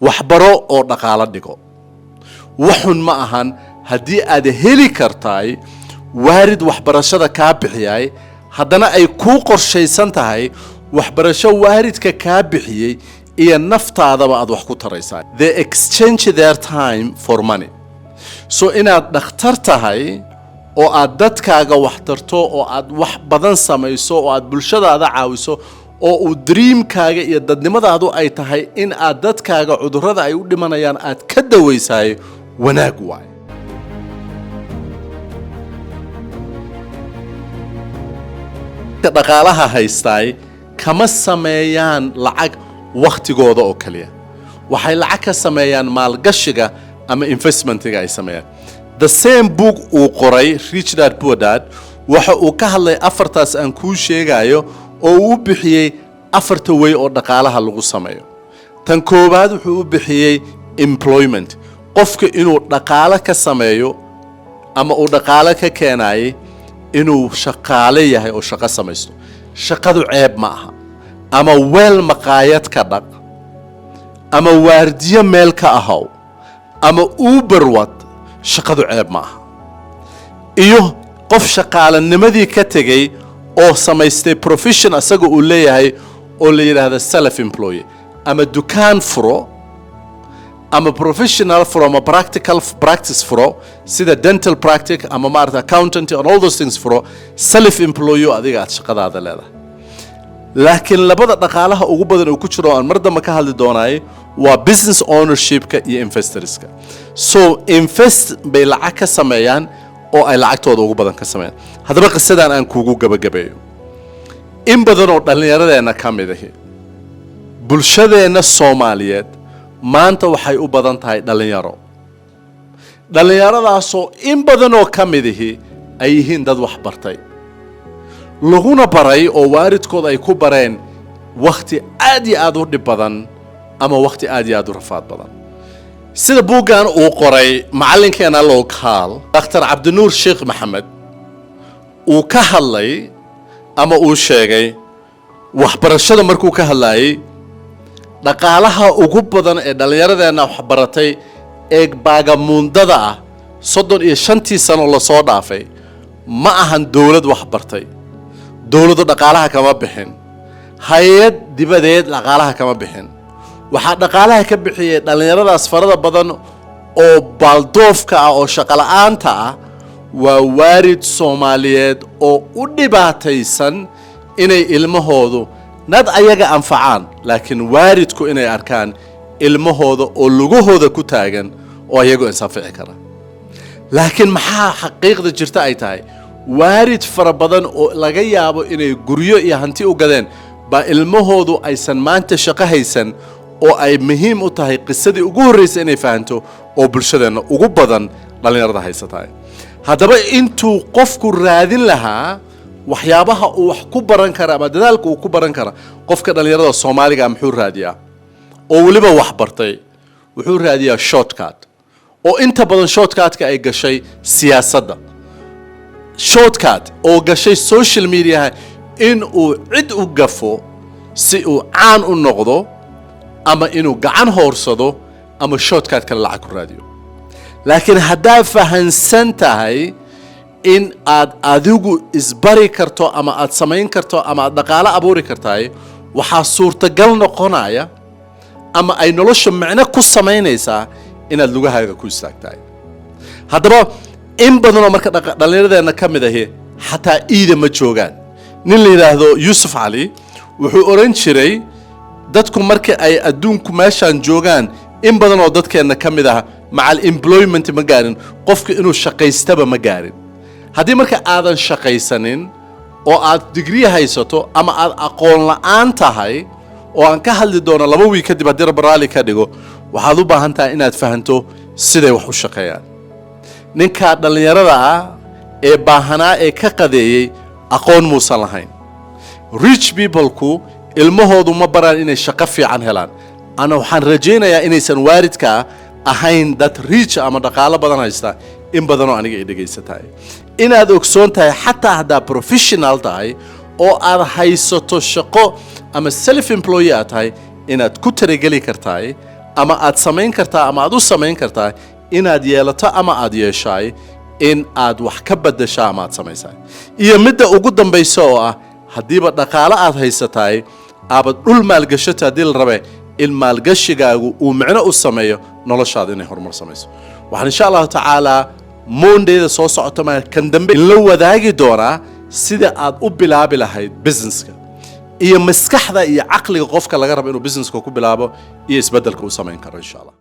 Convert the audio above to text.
waxbaro oo dhaqaale dhigo waxun ma ahan haddii aad heli kartay waarid waxbarashada kaa bixiyay haddana ay ku qorshaysan tahay waxbarasho waaridka kaa bixiyay iyo naftaadaba aad wax ku taraysaa they exchange their time for money so inaad dhakhtar tahay oo aad dadkaaga wax tarto oo aad wax badan samayso oo aad bulshadaada caawiso oo uu dreamkaaga iyo dadnimadaadu ay tahay in aad dadkaaga cudurrada ay u dhimanayaan aad ka dawaysaay wanaag waay dhaqaalaha haystay kama sameeyaan lacag waqtigooda oo kaliya waxay lacag ka sameeyaan maalgashiga ama investmentiga ay sameeyaan the same book uu qoray Rich Dad Poor Dad waxa uu ka hadlay afartaas aan kuu sheegayo oo uu bixiyay afarta way oo dhaqaalaha lagu sameeyo tan koobaad wuxuu u bixiyay employment qofka inuu dhaqaale ka sameeyo ama uu dhaqaale ka keenay inuu shaqaale yahay oo shaqo samaysto shaqadu ceeb ma aha ama weel maqaayad ka dhaq ama waardiye meel ka ahaw ama uber wad shaqadu ceeb ma aha iyo qof shaqaalanimadii ka tegay oo samaystay profession asaga uu leeyahay oo la yiraahdo self employee ama dukaan furo ama professional from a practical practice furo sida dental practice ama maarta accountant and all those things furo self employee adiga aad shaqadaada leedahay laakiin labada dhaqaalaha ugu badan oo ku jiro aan mardama ka hadli doonay waa business ownership-ka iyo investorska so invest bay lacag ka sameeyaan oo ay lacagtooda ugu badan ka sameeyaan haddaba qisadan aan kuugu gabagabeeyo in badan oo dhallinyaradeena ka mid ah bulshadeena Soomaaliyeed maanta waxay u badan tahay dhallinyaradaasoo in badan oo ka mid ah ay yihiin dad wax bartay laguna baray oo waaridkooda ay ku bareen waqti aad iyo aad u dhib badan ama waqti aad iyo aad u rafaad badan sida buugan uu qoray macalinkeena local Dr. Cabdinuur Sheekh Maxamed uu ka hadlay ama uu sheegay waxbarashada markuu ka hadlayay dhaqaalaha ugu badan ee dhallinyaradeena wax baratay ee baagamuundada ah 35 sano la soo dhaafay ma ahan dawlad wax bartay dawladdu dhaqaalaha kama bixin hay'ad dibadeed dhaqaalaha kama bixin waxa dhaqaalaha ka bixiyay dhalinyaradaas farada badan oo baldoofka ah oo shaqo la'aanta ah waa waarid Soomaaliyeed oo u dhibaataysan inay ilmahoodu nad ayaga anfacaan laakiin waaridku inay arkaan ilmahooda oo lugahooda ku taagan oo ayagu insafici kara laakiin maxaa xaqiiqda jirta ay tahay waarid fara badan oo laga yaabo inay guryo iyo hanti u gadeen ba ilmahoodu aysan maanta shaqo haysan oo ay muhiim u tahay qisadii ugu horeysay inay fahanto oo bulshadeena ugu badan dhalinyarada haysatay haddaba intuu qofku raadin lahaa waxyaabaha uu wax ku baran kara ama dadaalka uu ku baran kara qofka dhalinyarada Soomaaliga muxuu raadiyaa oo waliba wax bartay wuxuu raadiyaa shortcut oo inta badan shortcut-ka ay gashay siyaasadda shortcut oo gashay social media in uu cid u gafo si uu caan u noqdo ama inuu gacan hoorsado ama shortcut kale lacag ku raadiyo laakiin hadaa fahansan tahay in aad adigu isbari karto ama aad samayn karto ama aad dhaqaale abuuri kartaay waxa suurtagal noqonaya ama ay nolosha macna ku samaynaysaa inaad lugahaaga ku istaagtaay haddaba in badan oo marka dhalinyaradeena ka mid ah xataa iida ma joogaan nin la yiraahdo Yusuf Ali wuxuu oran jiray dadku marka ay adduunku meeshan joogaan in badan oo dadkeena ka mid ah macal employment ma gaarin qofka inuu shaqaystaba ma gaarin haddii marka aadan shaqaysanin oo aad degree haysato ama aad aqoon la'aan tahay oo aan ka hadli doono 2 wiil kadib haddii Rabraali ka dhigo waxaad u baahan tahay inaad fahanto siday wax u shaqeeyaan ninka dhalinyarada ah ee baahanaa ee ka qadeeyay aqoon muusan lahayn rich people ku ilmahoodu ma baraan inay shaqo fiican helaan ana waxaan rajaynayaa inaysan waaridka ahayn dad rich ama dhaqaale badan haysta in badan oo aniga ay dhageysataay inaad ogsoon tahay xataa hadaa professional tahay oo aad haysato shaqo ama self employee tahay inaad ku taragali kartaay ama aad samayn kartaa ama aad u samayn kartaa inaad yeelato ama aad yeeshaay in aad wax ka beddeshaa ama aad samaysaa iyo midda ugu dambaysa oo ah haddiiba dhaqaale aad haysataay aabad dhul maalgashato haddii la rabe in maalgashigaagu uu micno u sameeyo noloshaada inay horumar samayso waxaan insha allahu tacaala mondayda soo socota ma kan dambe in la wadaagi doonaa sida aad u bilaabi lahayd businesska iyo maskaxda iyo caqliga qofka laga rabo inuu businesska ku bilaabo iyo isbeddelka uu samayn karo insha allah